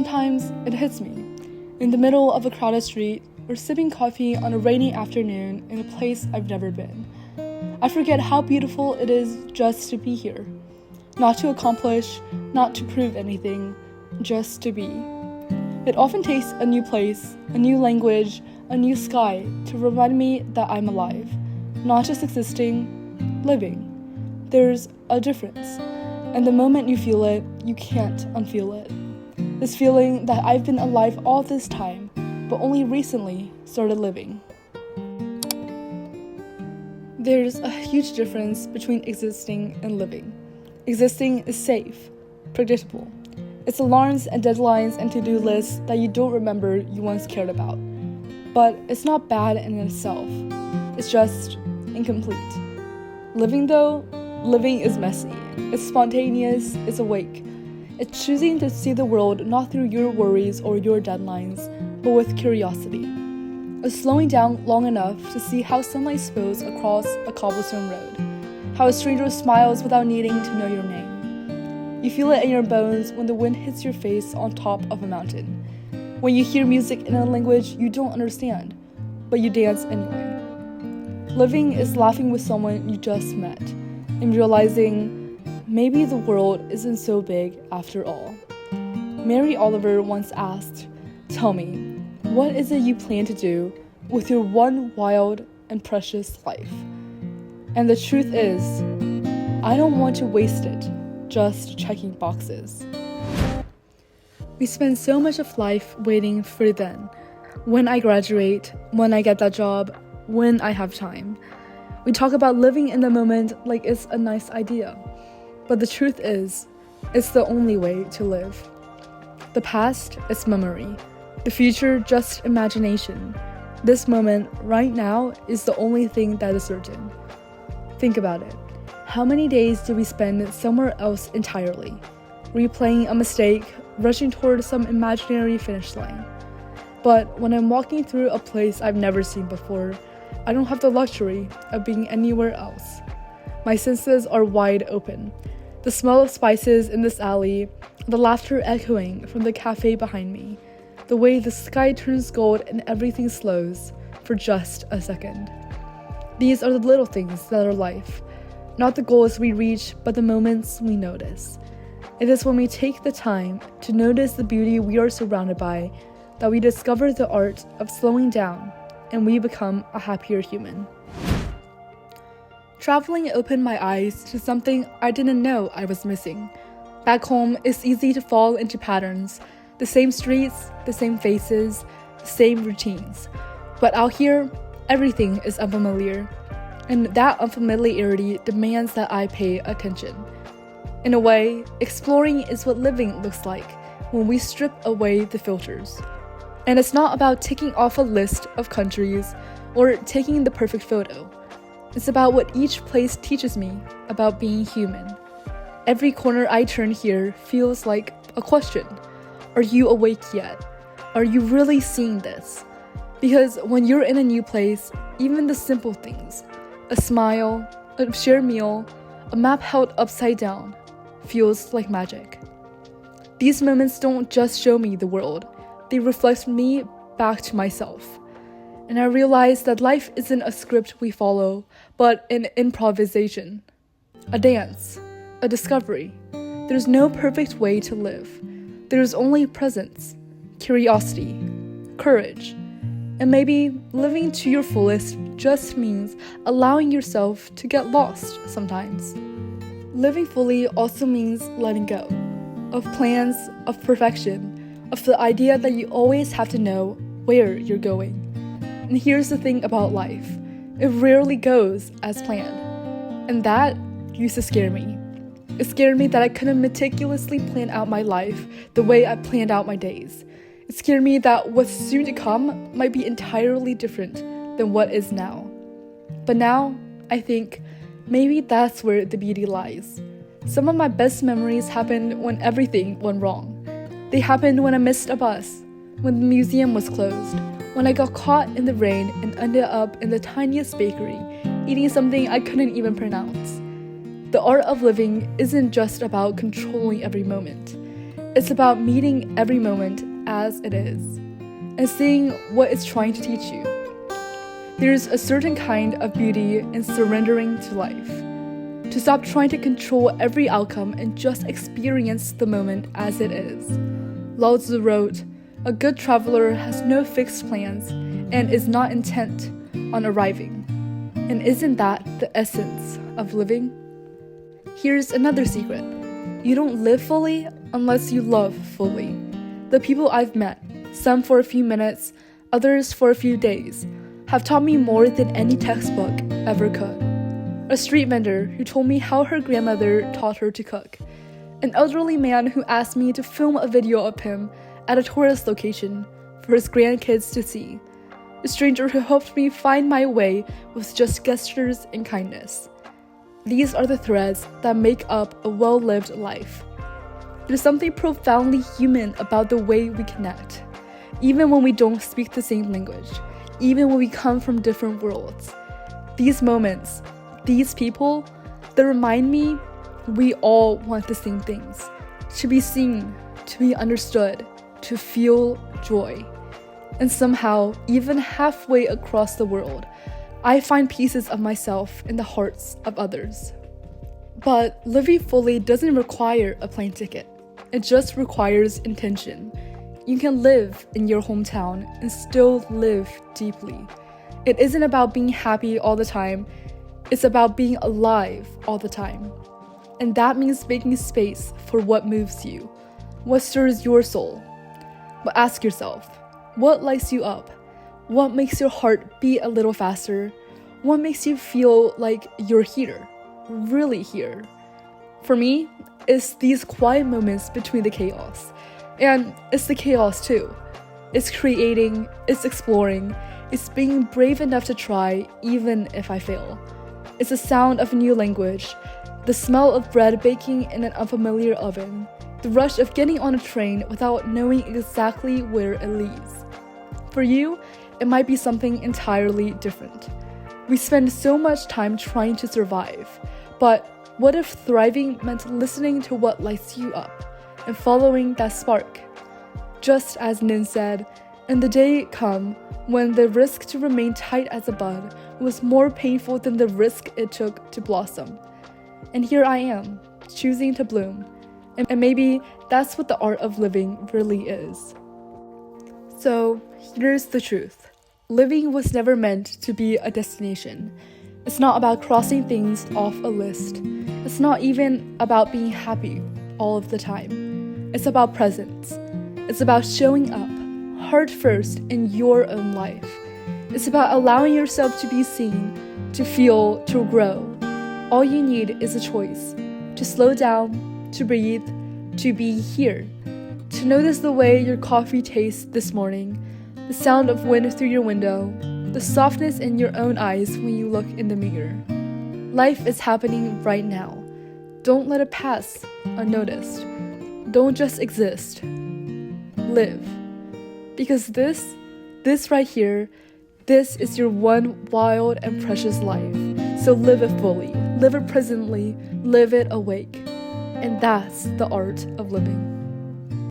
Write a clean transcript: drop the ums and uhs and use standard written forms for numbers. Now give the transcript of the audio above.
sometimes it hits me. In the middle of a crowded street, or sipping coffee on a rainy afternoon in a place I've never been. I forget how beautiful it is just to be here. Not to accomplish, not to prove anything, just to be. It often takes a new place, a new language, a new sky to remind me that I'm alive. Not just existing, living. There's a difference. And the moment you feel it, you can't unfeel it. This feeling that I've been alive all this time, but only recently started living. There's a huge difference between existing and living. Existing is safe, predictable. It's alarms and deadlines and to-do lists that you don't remember you once cared about. But it's not bad in itself. It's just incomplete. Living though, living is messy. It's spontaneous, it's awake. It's choosing to see the world not through your worries or your deadlines, but with curiosity. It's slowing down long enough to see how sunlight spills across a cobblestone road, how a stranger smiles without needing to know your name. You feel it in your bones when the wind hits your face on top of a mountain, when you hear music in a language you don't understand, but you dance anyway. Living is laughing with someone you just met, and realizing maybe the world isn't so big after all. Mary Oliver once asked, "Tell me, what is it you plan to do with your one wild and precious life?" And the truth is, I don't want to waste it just checking boxes. We spend so much of life waiting for then. When I graduate, when I get that job, when I have time. We talk about living in the moment like it's a nice idea. But the truth is, it's the only way to live. The past is memory. The future, just imagination. This moment, right now, is the only thing that is certain. Think about it. How many days do we spend somewhere else entirely? Replaying a mistake, rushing toward some imaginary finish line. But when I'm walking through a place I've never seen before, I don't have the luxury of being anywhere else. My senses are wide open. The smell of spices in this alley, the laughter echoing from the cafe behind me, the way the sky turns gold and everything slows for just a second. These are the little things that are life, not the goals we reach, but the moments we notice. It is when we take the time to notice the beauty we are surrounded by that we discover the art of slowing down and we become a happier human. Traveling opened my eyes to something I didn't know I was missing. Back home, it's easy to fall into patterns, the same streets, the same faces, the same routines. But out here, everything is unfamiliar, and that unfamiliarity demands that I pay attention. In a way, exploring is what living looks like when we strip away the filters. And it's not about ticking off a list of countries or taking the perfect photo. It's about what each place teaches me about being human. Every corner I turn here feels like a question. Are you awake yet? Are you really seeing this? Because when you're in a new place, even the simple things, a smile, a shared meal, a map held upside down, feels like magic. These moments don't just show me the world, they reflect me back to myself. And I realize that life isn't a script we follow, but an improvisation, a dance, a discovery. There's no perfect way to live. There's only presence, curiosity, courage, and maybe living to your fullest just means allowing yourself to get lost sometimes. Living fully also means letting go of plans, of perfection, of the idea that you always have to know where you're going. And here's the thing about life. It rarely goes as planned. And that used to scare me. It scared me that I couldn't meticulously plan out my life the way I planned out my days. It scared me that what's soon to come might be entirely different than what is now. But now, I think, maybe that's where the beauty lies. Some of my best memories happened when everything went wrong. They happened when I missed a bus, when the museum was closed, when I got caught in the rain and ended up in the tiniest bakery, eating something I couldn't even pronounce. The art of living isn't just about controlling every moment. It's about meeting every moment as it is and seeing what it's trying to teach you. There's a certain kind of beauty in surrendering to life, to stop trying to control every outcome and just experience the moment as it is. Lao Tzu wrote, "A good traveler has no fixed plans and is not intent on arriving." And isn't that the essence of living? Here's another secret. You don't live fully unless you love fully. The people I've met, some for a few minutes, others for a few days, have taught me more than any textbook ever could. A street vendor who told me how her grandmother taught her to cook. An elderly man who asked me to film a video of him at a tourist location for his grandkids to see. A stranger who helped me find my way with just gestures and kindness. These are the threads that make up a well-lived life. There's something profoundly human about the way we connect, even when we don't speak the same language, even when we come from different worlds. These moments, these people, they remind me we all want the same things: to be seen, to be understood, to feel joy. And somehow, even halfway across the world, I find pieces of myself in the hearts of others. But living fully doesn't require a plane ticket. It just requires intention. You can live in your hometown and still live deeply. It isn't about being happy all the time. It's about being alive all the time. And that means making space for what moves you, what stirs your soul. But ask yourself, what lights you up? What makes your heart beat a little faster? What makes you feel like you're here, really here? For me, it's these quiet moments between the chaos. And it's the chaos too. It's creating, it's exploring, it's being brave enough to try even if I fail. It's the sound of a new language, the smell of bread baking in an unfamiliar oven, the rush of getting on a train without knowing exactly where it leads. For you, it might be something entirely different. We spend so much time trying to survive, but what if thriving meant listening to what lights you up and following that spark? Just as Nin said, and the day come when the risk to remain tight as a bud was more painful than the risk it took to blossom. And here I am, choosing to bloom. And maybe that's what the art of living really is. So here's the truth. Living was never meant to be a destination. It's not about crossing things off a list. It's not even about being happy all of the time. It's about presence. It's about showing up, heart first, in your own life. It's about allowing yourself to be seen, to feel, to grow. All you need is a choice. To slow down, to breathe, to be here. To notice the way your coffee tastes this morning, the sound of wind through your window, the softness in your own eyes when you look in the mirror. Life is happening right now. Don't let it pass unnoticed. Don't just exist. Live. Because this right here, this is your one wild and precious life. So live it fully, live it presently, live it awake. And that's the art of living.